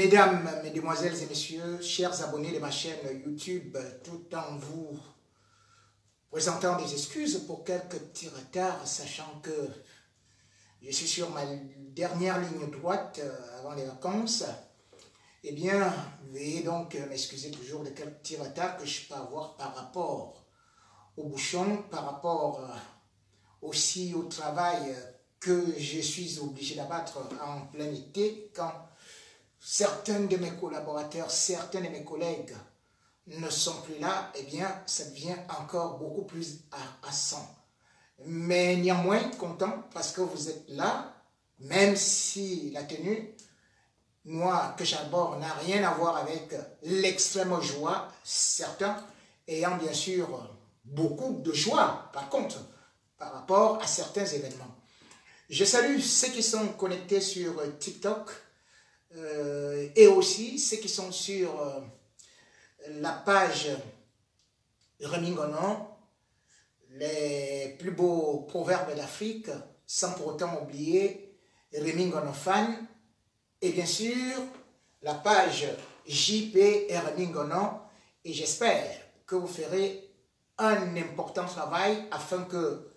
Mesdames, Mesdemoiselles et Messieurs, chers abonnés de ma chaîne YouTube, tout en vous présentant des excuses pour quelques petits retards, sachant que je suis sur ma dernière ligne droite avant les vacances, eh bien, veuillez donc m'excuser toujours de quelques petits retards que je peux avoir par rapport aux bouchons, par rapport aussi au travail que je suis obligé d'abattre en plein été, quand certains de mes collaborateurs, certains de mes collègues ne sont plus là, eh bien, ça devient encore beaucoup plus harassant. Mais néanmoins, content parce que vous êtes là, même si la tenue, moi, que j'aborde, n'a rien à voir avec l'extrême joie, certains ayant bien sûr beaucoup de joie, par contre, par rapport à certains événements. Je salue ceux qui sont connectés sur TikTok, et aussi ceux qui sont sur la page Rémi Ngonon, les plus beaux proverbes d'Afrique, sans pour autant oublier Rémi Ngonon Fan, et bien sûr la page JP et Rémi Ngonon, et j'espère que vous ferez un important travail afin que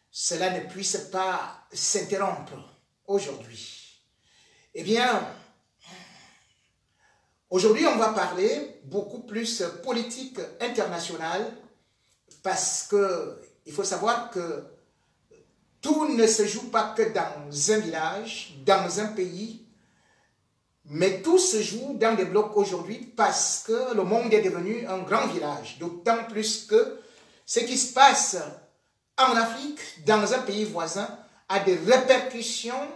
cela ne puisse pas s'interrompre aujourd'hui. Eh bien, aujourd'hui, on va parler beaucoup plus politique internationale parce qu'il faut savoir que tout ne se joue pas que dans un village, dans un pays, mais tout se joue dans des blocs aujourd'hui parce que le monde est devenu un grand village. D'autant plus que ce qui se passe en Afrique, dans un pays voisin, a des répercussions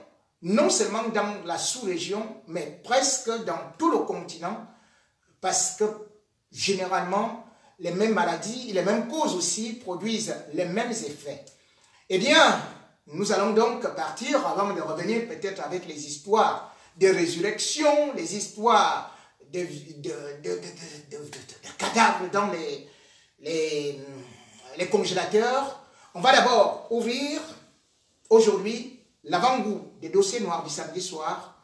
non seulement dans la sous-région, mais presque dans tout le continent, parce que généralement, les mêmes maladies, les mêmes causes aussi produisent les mêmes effets. Eh bien, nous allons donc partir, avant de revenir peut-être avec les histoires de résurrection, les histoires de cadavres dans les congélateurs. On va d'abord ouvrir aujourd'hui l'avant-goût des dossiers noirs du samedi soir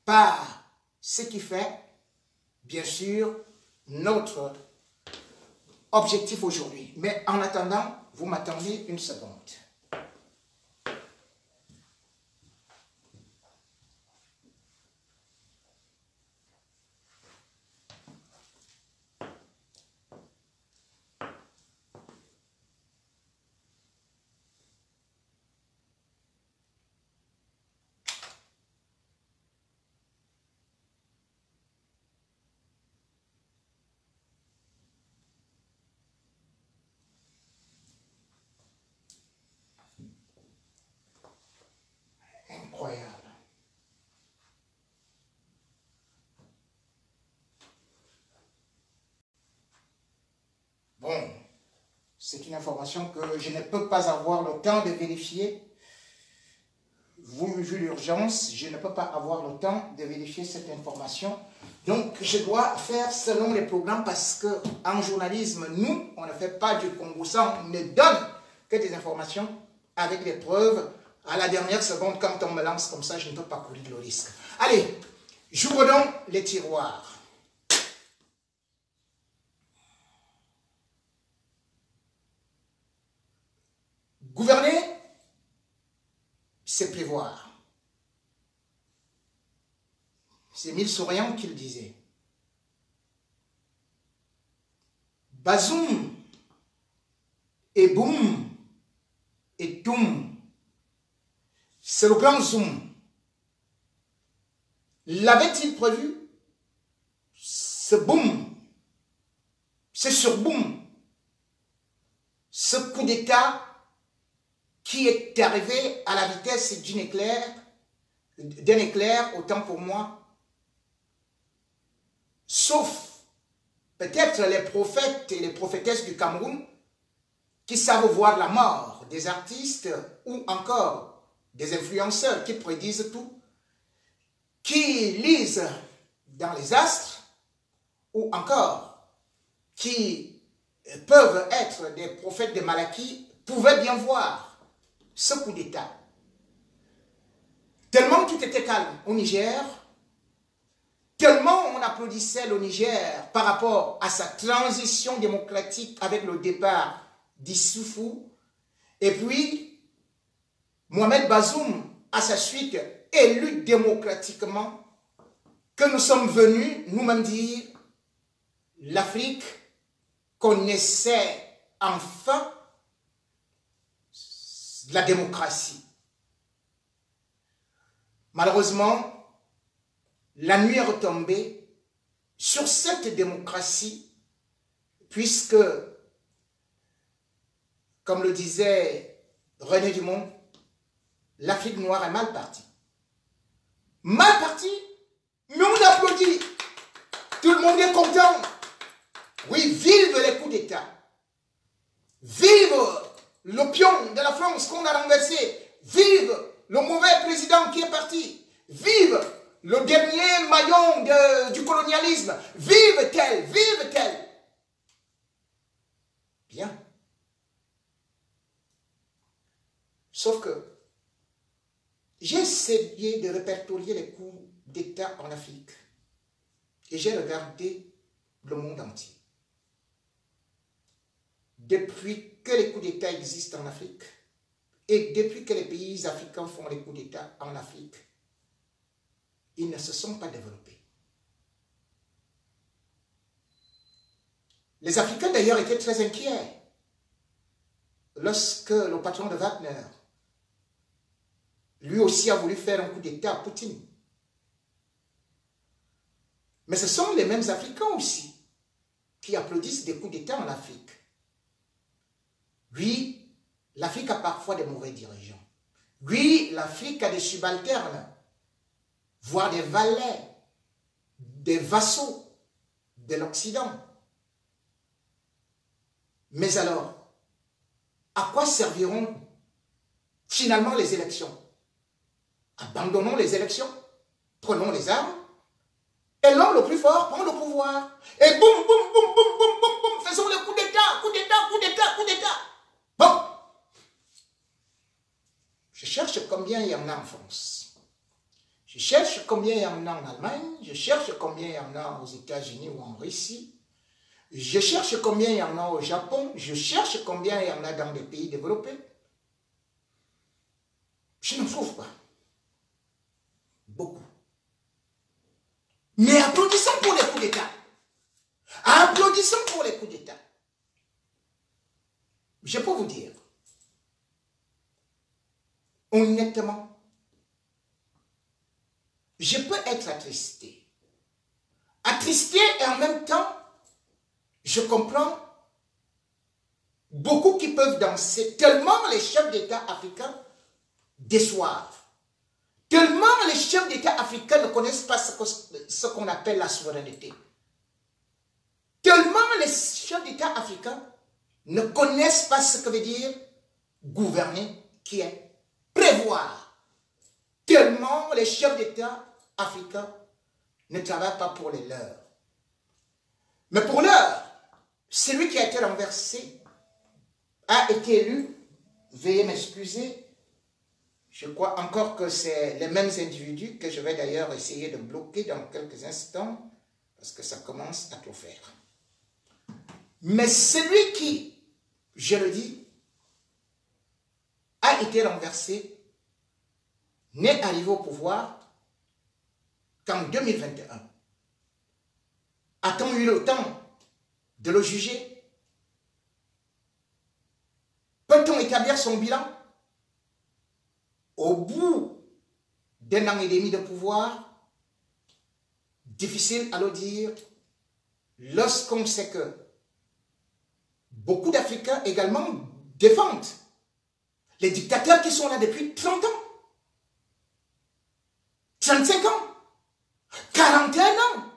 par ce qui fait, bien sûr, notre objectif aujourd'hui. Mais en attendant, vous m'attendez une seconde. Incroyable. Bon, c'est une information que je ne peux pas avoir le temps de vérifier. Vu l'urgence, je ne peux pas avoir le temps de vérifier cette information. Donc, je dois faire selon les programmes parce qu'en journalisme, nous, on ne fait pas du Congo. Ça, on ne donne que des informations avec des preuves. À la dernière seconde, quand on me lance comme ça, je ne peux pas courir le risque. Allez, j'ouvre donc les tiroirs. Gouverner, c'est prévoir. C'est Émile Souriant qui le disait. Bazoum et boum et toum. C'est le grand zoom. L'avait-il prévu? Ce boom, ce surboom, ce coup d'État qui est arrivé à la vitesse d'un éclair, autant pour moi, sauf peut-être les prophètes et les prophétesses du Cameroun qui savent voir la mort des artistes ou encore des influenceurs qui prédisent tout, qui lisent dans les astres ou encore qui peuvent être des prophètes de Malachie, pouvaient bien voir ce coup d'État. Tellement tout était calme au Niger, tellement on applaudissait le Niger par rapport à sa transition démocratique avec le départ d'Issoufou, et puis Mohamed Bazoum, à sa suite, élu démocratiquement, que nous sommes venus nous-mêmes dire l'Afrique connaissait enfin la démocratie. Malheureusement, la nuit est retombée sur cette démocratie, puisque, comme le disait René Dumont, l'Afrique noire est mal partie. Mal partie, mais on applaudit. Tout le monde est content. Oui, vive les coups d'État. Vive l'opium de la France qu'on a renversé. Vive le mauvais président qui est parti. Vive le dernier maillon du colonialisme. Vive tel, vive tel. Bien. Sauf que j'ai essayé de répertorier les coups d'État en Afrique. Et j'ai regardé le monde entier. Depuis que les coups d'État existent en Afrique, et depuis que les pays africains font les coups d'État en Afrique, ils ne se sont pas développés. Les Africains d'ailleurs étaient très inquiets lorsque le patron de Wagner, lui aussi a voulu faire un coup d'État à Poutine. Mais ce sont les mêmes Africains aussi qui applaudissent des coups d'État en Afrique. Oui, l'Afrique a parfois des mauvais dirigeants. Oui, l'Afrique a des subalternes, voire des valets, des vassaux de l'Occident. Mais alors, à quoi serviront finalement les élections? Abandonnons les élections, prenons les armes, et l'homme le plus fort prend le pouvoir. Et boum, boum, boum, boum, boum, boum, boum, faisons le coup d'État, coup d'État, coup d'État, coup d'État. Bon, je cherche combien il y en a en France. Je cherche combien il y en a en Allemagne. Je cherche combien il y en a aux États-Unis ou en Russie. Je cherche combien il y en a au Japon. Je cherche combien il y en a dans des pays développés. Je n'en trouve pas. Beaucoup. Mais applaudissons pour les coups d'État. Applaudissons pour les coups d'État. Je peux vous dire, honnêtement, je peux être attristé. Attristé et en même temps, je comprends beaucoup qui peuvent danser, tellement les chefs d'État africains déçoivent. Tellement les chefs d'État africains ne connaissent pas ce qu'on appelle la souveraineté. Tellement les chefs d'État africains ne connaissent pas ce que veut dire gouverner, qui est prévoir. Tellement les chefs d'État africains ne travaillent pas pour les leurs. Mais pour l'heure, celui qui a été renversé a été élu, veuillez m'excuser, je crois encore que c'est les mêmes individus que je vais d'ailleurs essayer de bloquer dans quelques instants, parce que ça commence à trop faire. Mais celui qui, je le dis, a été renversé, n'est arrivé au pouvoir qu'en 2021. A-t-on eu le temps de le juger? Peut-on établir son bilan? Au bout d'un an et demi de pouvoir, difficile à le dire, lorsqu'on sait que beaucoup d'Africains également défendent les dictateurs qui sont là depuis 30 ans, 35 ans, 41 ans.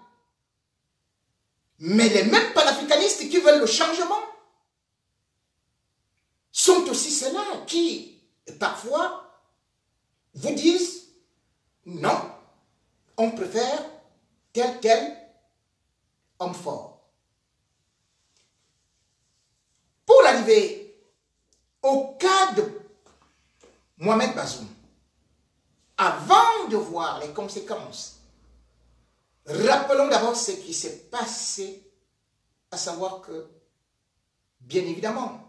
Mais les mêmes panafricanistes qui veulent le changement sont aussi ceux-là qui, parfois, vous disent non, on préfère tel homme fort. Pour arriver au cas de Mohamed Bazoum, avant de voir les conséquences Rappelons d'abord ce qui s'est passé, à savoir que, bien évidemment,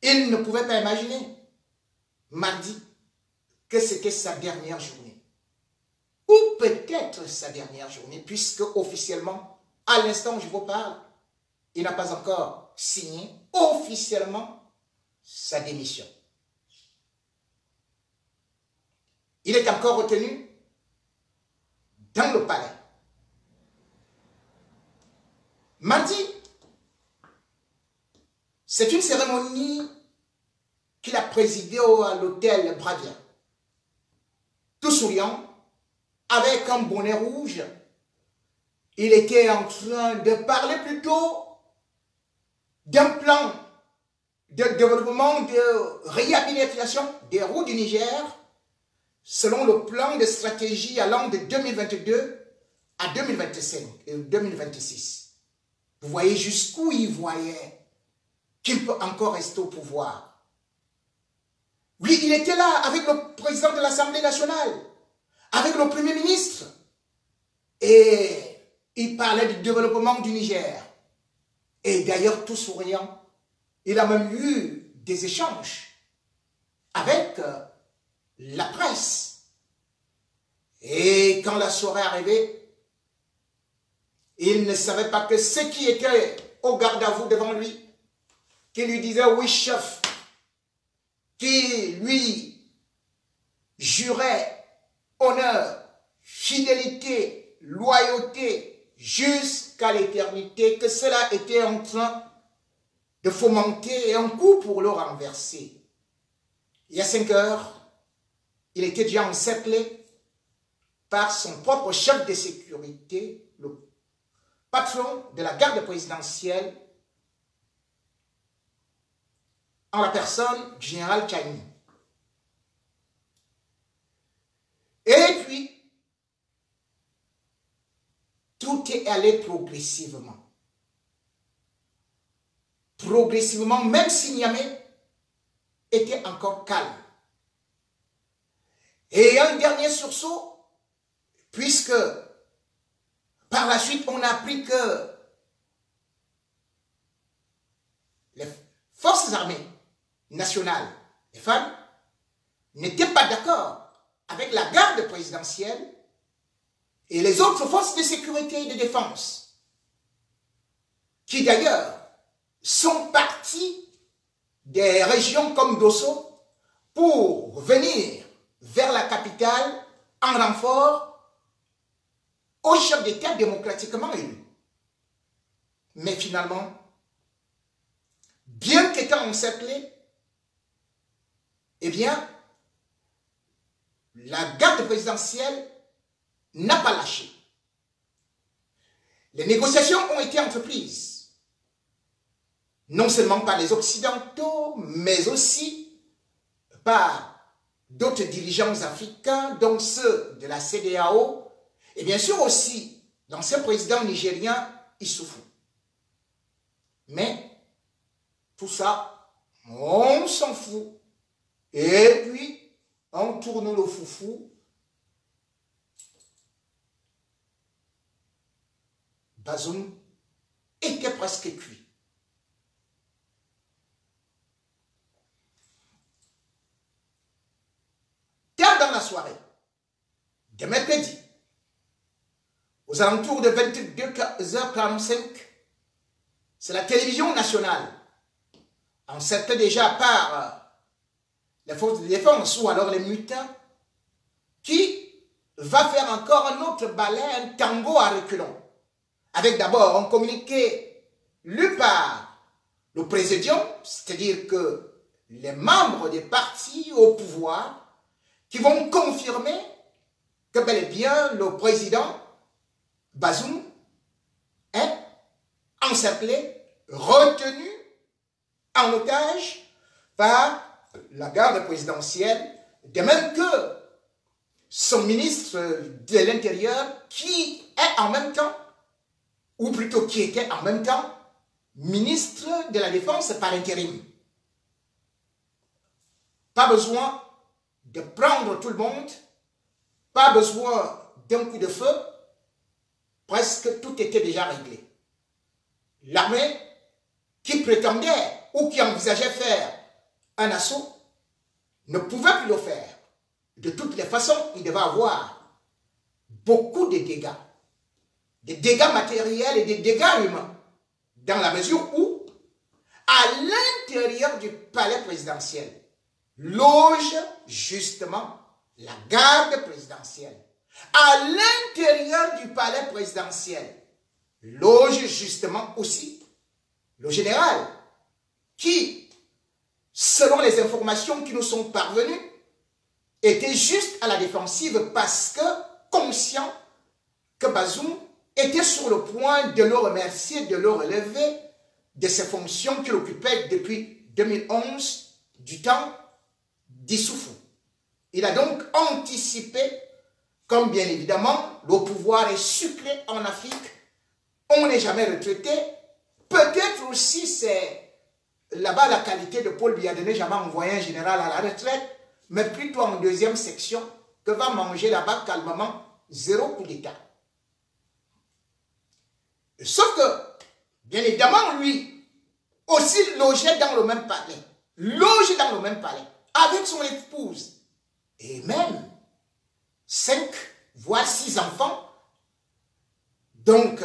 il ne pouvait pas imaginer, mardi, que c'était sa dernière journée. Ou peut-être sa dernière journée, puisque officiellement, à l'instant où je vous parle, il n'a pas encore signé officiellement sa démission. Il est encore retenu dans le palais. Mardi, c'est une cérémonie qu'il a présidée à l'hôtel Bravia. Tout souriant, avec un bonnet rouge, il était en train de parler plutôt d'un plan de développement, de réhabilitation des routes du Niger, selon le plan de stratégie allant de 2022 à 2025 et 2026. Vous voyez jusqu'où il voyait qu'il peut encore rester au pouvoir. Oui, il était là avec le président de l'Assemblée nationale, avec le Premier ministre, et il parlait du développement du Niger. Et d'ailleurs, tout souriant, il a même eu des échanges avec la presse. Et quand la soirée arrivait, il ne savait pas que ceux qui étaient au garde-à-vous devant lui, qui lui disaient oui chef, qui lui jurait honneur, fidélité, loyauté jusqu'à l'éternité, que cela était en train de fomenter un coup pour le renverser. Il y a 5 heures, il était déjà encerclé par son propre chef de sécurité, le patron de la garde présidentielle, en la personne du général Tchani. Et puis, tout est allé progressivement. Progressivement, même si Niamey était encore calme. Et un dernier sursaut, puisque par la suite, on a appris que les forces armées nationales, les femmes, n'étaient pas d'accord avec la garde présidentielle et les autres forces de sécurité et de défense, qui d'ailleurs sont partis des régions comme Dosso pour venir vers la capitale en renfort au chef d'État démocratiquement élu. Mais finalement, bien qu'étant encerclés, eh bien, la garde présidentielle n'a pas lâché. Les négociations ont été entreprises, non seulement par les Occidentaux, mais aussi par d'autres dirigeants africains, dont ceux de la CEDEAO, et bien sûr aussi l'ancien président nigérien Issoufou. Mais tout ça, on s'en fout. Et puis, on tourne le foufou. Bazoum était presque cuit. Tard dans la soirée, de mercredi, aux alentours de 22h45, c'est la télévision nationale, encerclée déjà par les forces de défense ou alors les mutins, qui va faire encore un autre ballet, un tango à reculons. Avec d'abord un communiqué lu par le président, c'est-à-dire que les membres des partis au pouvoir, qui vont confirmer que bel et bien le président Bazoum est encerclé, retenu en otage par la garde présidentielle, de même que son ministre de l'Intérieur, qui est en même temps, ou plutôt qui était en même temps, ministre de la Défense par intérim. Pas besoin de prendre tout le monde, pas besoin d'un coup de feu, presque tout était déjà réglé. L'armée qui prétendait ou qui envisageait faire un assaut ne pouvait plus le faire. De toutes les façons, il devait avoir beaucoup de dégâts. Des dégâts matériels et des dégâts humains. Dans la mesure où, à l'intérieur du palais présidentiel, loge justement la garde présidentielle. À l'intérieur du palais présidentiel, loge justement aussi le général qui, selon les informations qui nous sont parvenues, était juste à la défensive parce que conscient que Bazoum était sur le point de le remercier, de le relever de ses fonctions qu'il occupait depuis 2011 du temps d'Issoufou. Il a donc anticipé, comme bien évidemment le pouvoir est sucré en Afrique, on n'est jamais retraité. Peut-être aussi c'est là-bas la qualité de Paul Biya de n'est jamais envoyé un général à la retraite, mais plutôt en deuxième section, que va manger là-bas calmement, zéro coup d'État. Sauf que, bien évidemment, lui aussi logeait dans le même palais, avec son épouse, et même 5, voire 6 enfants. Donc,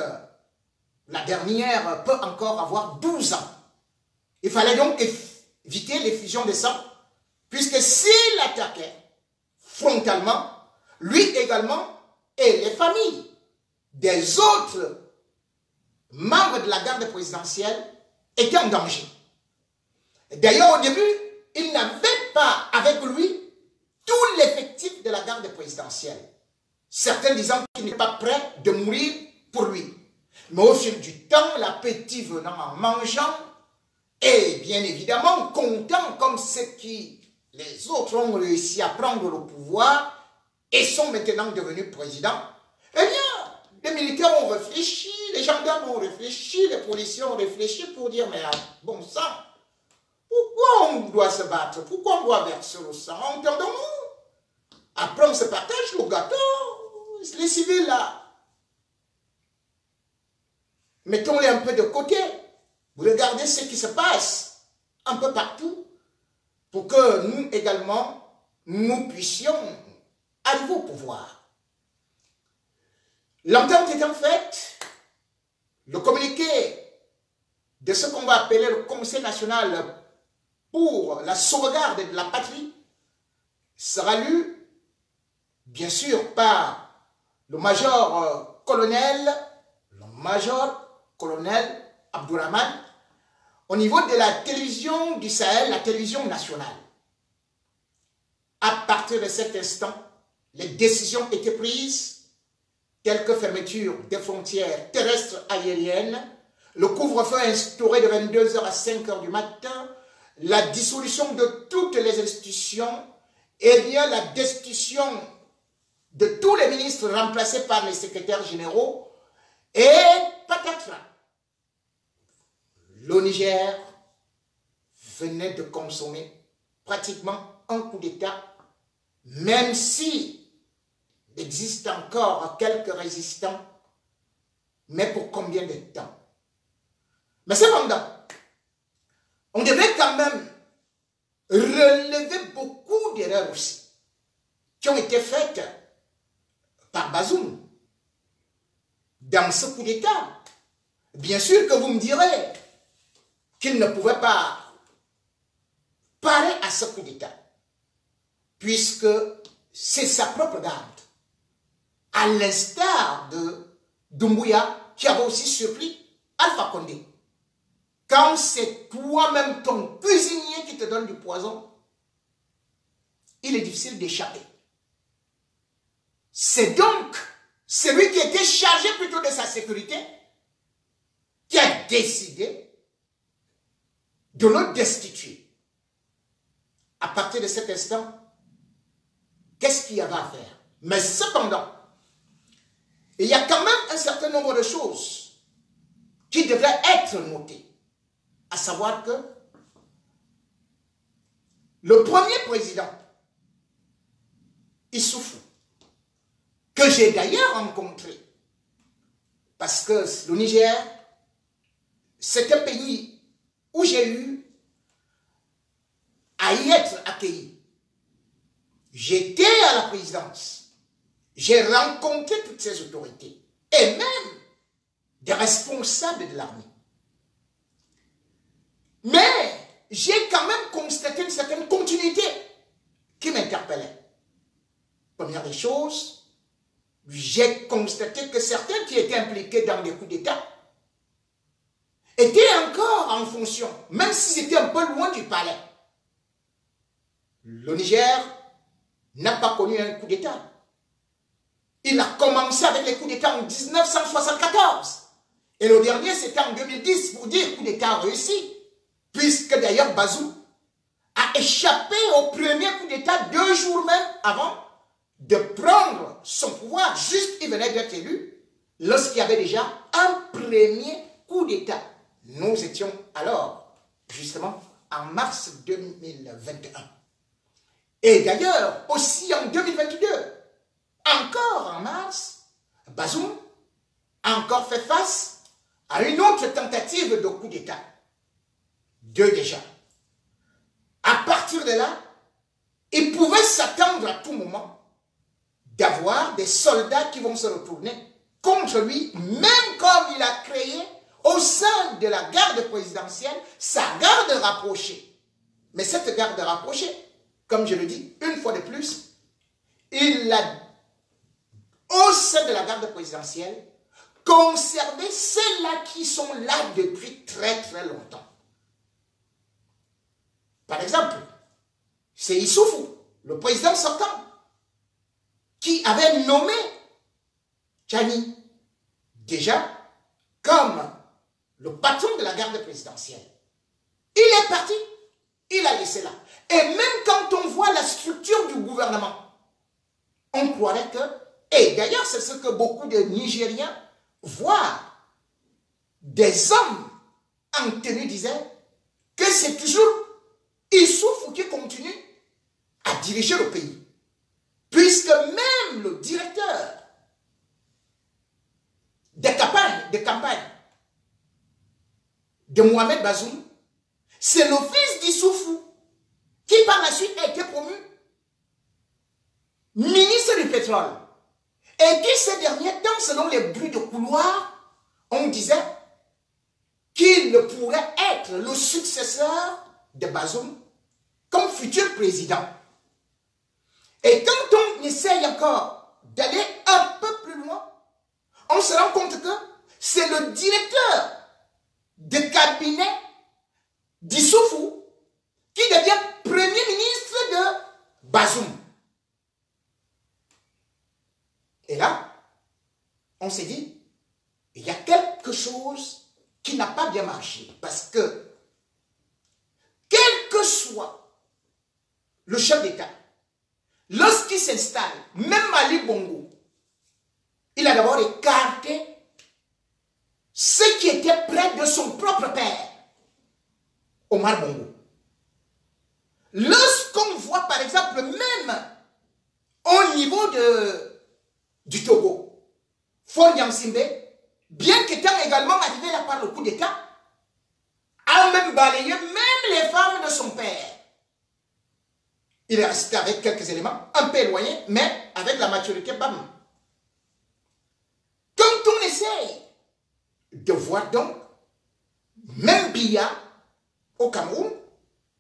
la dernière peut encore avoir 12 ans. Il fallait donc éviter l'effusion de sang, puisque s'il attaquait frontalement, lui également et les familles des autres membres de la garde présidentielle étaient en danger. D'ailleurs, au début, il n'avait pas avec lui tout l'effectif de la garde présidentielle. Certains disant qu'il n'est pas prêt de mourir pour lui. Mais au fil du temps, l'appétit venant en mangeant, et bien évidemment, content comme ceux qui, les autres, ont réussi à prendre le pouvoir et sont maintenant devenus présidents, eh bien, les militaires ont réfléchi, les gendarmes ont réfléchi, les policiers ont réfléchi pour dire, mais bon sang, pourquoi on doit se battre? Pourquoi on doit verser le sang? Entendons-nous? Après, on se partage le gâteau, les civils là. Mettons-les un peu de côté. Vous regardez ce qui se passe un peu partout pour que nous également, nous puissions arriver au pouvoir. L'entente étant faite, le communiqué de ce qu'on va appeler le Conseil national pour la sauvegarde de la patrie sera lu, bien sûr, par le major-colonel Abdourahmane, au niveau de la télévision du Sahel, la télévision nationale. À partir de cet instant, les décisions étaient prises, telles que fermeture des frontières terrestres aériennes, le couvre-feu instauré de 22 h à 5 h du matin, la dissolution de toutes les institutions, et bien la destitution de tous les ministres remplacés par les secrétaires généraux, et patatras. Le Niger venait de consommer pratiquement un coup d'État, même si il existe encore quelques résistants, mais pour combien de temps? Mais cependant, on devait quand même relever beaucoup d'erreurs aussi, qui ont été faites par Bazoum dans ce coup d'État. Bien sûr que vous me direz qu'il ne pouvait pas parer à ce coup d'État, puisque c'est sa propre garde, à l'instar de Doumbouya, qui avait aussi surpris Alpha Condé. Quand c'est toi-même ton cuisinier qui te donne du poison, il est difficile d'échapper. C'est donc celui qui était chargé plutôt de sa sécurité qui a décidé de le destituer. À partir de cet instant, qu'est-ce qu'il y avait à faire? Mais cependant, il y a quand même un certain nombre de choses qui devraient être notées. À savoir que le premier président, Issoufou, que j'ai d'ailleurs rencontré. Parce que le Niger, c'est un pays où j'ai eu à y être accueilli. J'étais à la présidence. J'ai rencontré toutes ces autorités et même des responsables de l'armée. Mais j'ai quand même constaté une certaine continuité qui m'interpellait. Première des choses, j'ai constaté que certains qui étaient impliqués dans les coups d'État étaient encore en fonction, même s'ils étaient un peu loin du palais. Le Niger n'a pas connu un coup d'État. Il a commencé avec les coups d'État en 1974. Et le dernier, c'était en 2010, pour dire coup d'État réussi. Puisque d'ailleurs Bazoum a échappé au premier coup d'État 2 jours même avant de prendre son pouvoir. Juste, il venait d'être élu, lorsqu'il y avait déjà un premier coup d'État. Nous étions alors, justement, en mars 2021. Et d'ailleurs, aussi en 2022, encore en mars, Bazoum a encore fait face à une autre tentative de coup d'État. 2 déjà. À partir de là, il pouvait s'attendre à tout moment d'avoir des soldats qui vont se retourner contre lui, même comme il a créé au sein de la garde présidentielle sa garde rapprochée. Mais cette garde rapprochée, comme je le dis une fois de plus, il a, au sein de la garde présidentielle, conservé ceux-là qui sont là depuis très très longtemps. Par exemple, c'est Issoufou, le président sortant, qui avait nommé Tchani déjà comme le patron de la garde présidentielle. Il est parti, il a laissé là. Et même quand on voit la structure du gouvernement, on croirait que, et d'ailleurs c'est ce que beaucoup de Nigériens voient, des hommes en tenue disaient que c'est toujours Issoufou qui continue à diriger le pays. Puisque même le directeur des campagnes de Mohamed Bazoum, c'est le fils d'Issoufou qui par la suite a été promu ministre du pétrole. Et qui ces derniers temps, selon les bruits de couloir, on disait qu'il pourrait être le successeur de Bazoum comme futur président. Et quand on essaye encore d'aller un peu plus loin, on se rend compte que c'est le directeur de cabinet d'Issoufou qui devient premier ministre de Bazoum. Et là, on s'est dit, il y a quelque chose qui n'a pas bien marché. Parce que, quel que soit le chef d'État, lorsqu'il s'installe, même Ali Bongo, il a d'abord écarté ceux qui étaient près de son propre père, Omar Bongo. Lorsqu'on voit par exemple même au niveau du Togo, Faure Gnassingbé, bien qu'étant également arrivé là par le coup d'État, a même balayé même les femmes de son père. Il est resté avec quelques éléments, un peu éloignés, mais avec la maturité, bam. Quand on essaye de voir donc, même Biya, au Cameroun,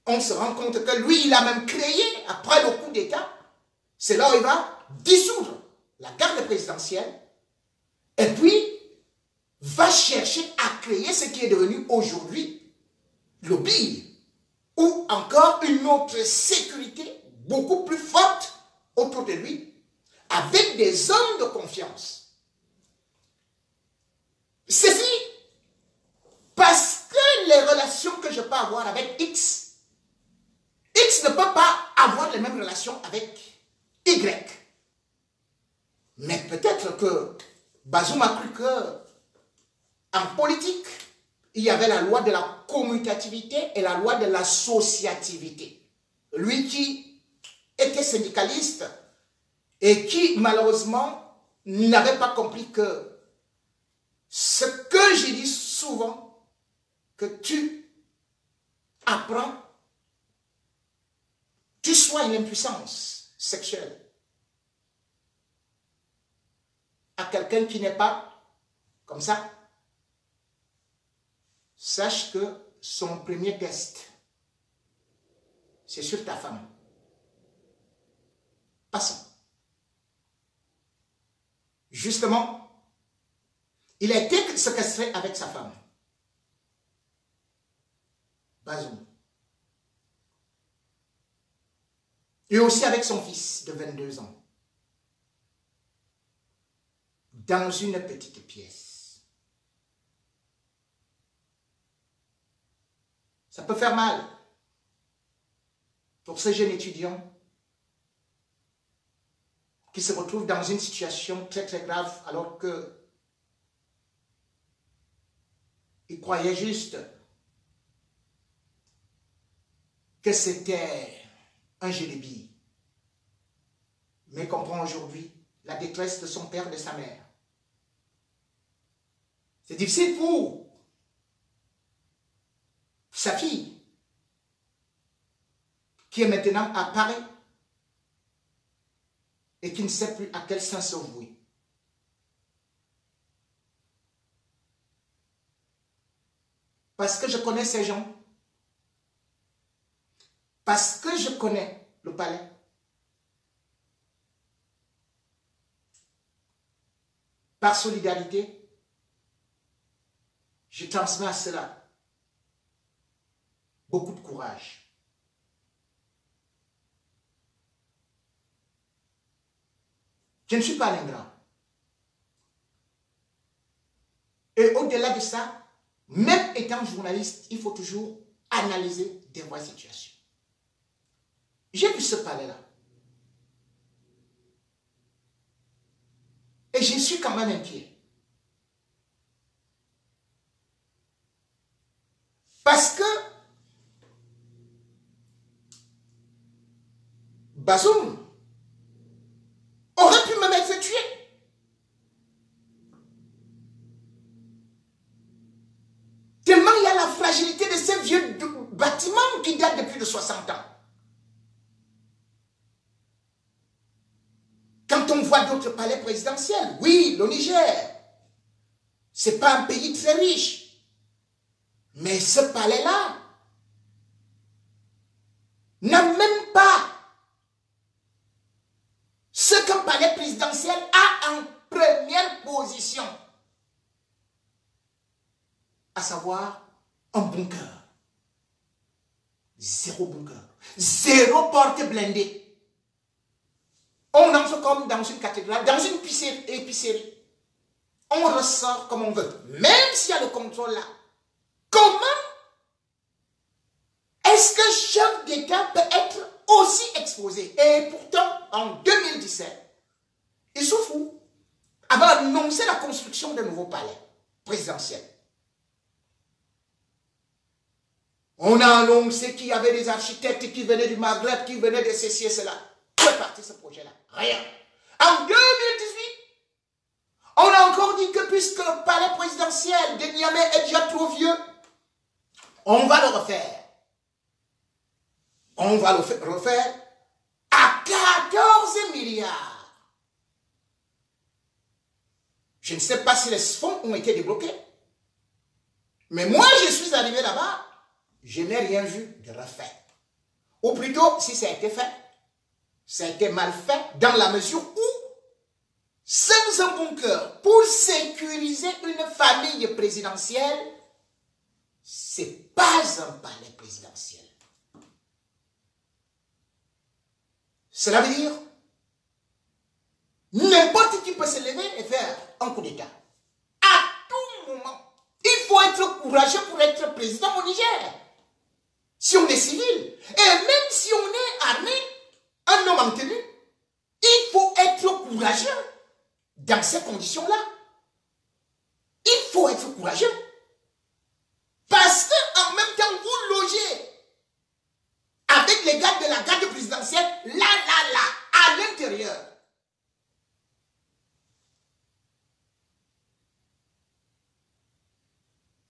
on se rend compte que lui, il a même créé, après le coup d'État, c'est là où il va dissoudre la garde présidentielle, et puis va chercher à créer ce qui est devenu aujourd'hui le BIR, ou encore une autre sécurité beaucoup plus forte autour de lui, avec des hommes de confiance. Ceci parce que les relations que je peux avoir avec X ne peut pas avoir les mêmes relations avec Y. Mais peut-être que Bazoum a cru que en politique, il y avait la loi de la commutativité et la loi de l'associativité. Lui qui était syndicaliste et qui malheureusement n'avez pas compris que ce que je dis souvent, que tu apprends, tu soignes l'impuissance sexuelle à quelqu'un qui n'est pas comme ça, sache que son premier test, c'est sur ta femme. Passons. Justement, il a été séquestré avec sa femme. Bazoum. Et aussi avec son fils de 22 ans. Dans une petite pièce. Ça peut faire mal pour ces jeunes étudiants qui se retrouvent dans une situation très très grave alors que ils croyaient juste que c'était un jeu de billes. Mais comprend aujourd'hui la détresse de son père et de sa mère. C'est difficile pour sa fille qui est maintenant à Paris et qui ne sait plus à quel sens se vouer. Parce que je connais ces gens. Parce que je connais le palais. Par solidarité, je transmets à cela beaucoup de courage. Je ne suis pas un ingrat. Et au-delà de ça, même étant journaliste, il faut toujours analyser des vraies situations. J'ai vu ce palais-là. Et je suis quand même inquiet. Parce que Bazoum aurait pu me mettre tué. Tellement il y a la fragilité de ces vieux bâtiments qui datent de plus de 60 ans. Quand on voit d'autres palais présidentiels, oui, le Niger, ce n'est pas un pays très riche. Mais ce palais-là n'a même pas ce qu'un palais présidentiel a en première position. À savoir un bunker. Zéro bunker. Zéro porte blindée. On entre comme dans une cathédrale, dans une épicerie. On ressort comme on veut. Même s'il y a le contrôle là. Comment est-ce qu'un chef d'État peut être aussi exposé? Et pourtant, en 2017, Issoufou avait annoncé la construction d'un nouveau palais présidentiel. On a annoncé qu'il y avait des architectes qui venaient du Maghreb, qui venaient de ceci et cela. Où est parti ce projet-là? Rien. En 2018, on a encore dit que puisque le palais présidentiel de Niamey est déjà trop vieux, on va le refaire. On va le refaire à 14 milliards. Je ne sais pas si les fonds ont été débloqués. Mais moi, je suis arrivé là-bas, je n'ai rien vu de refait. Ou plutôt, si ça a été fait, ça a été mal fait dans la mesure où, sans un bunker, pour sécuriser une famille présidentielle, ce n'est pas un palais présidentiel. Cela veut dire, n'importe qui peut se lever et faire un coup d'État. À tout moment, il faut être courageux pour être président au Niger. Si on est civil, et même si on est armé, un homme en tenue, il faut être courageux dans ces conditions-là. Il faut être courageux. Parce qu'en même temps, vous logez avec les gars de la garde présidentielle, là, à l'intérieur.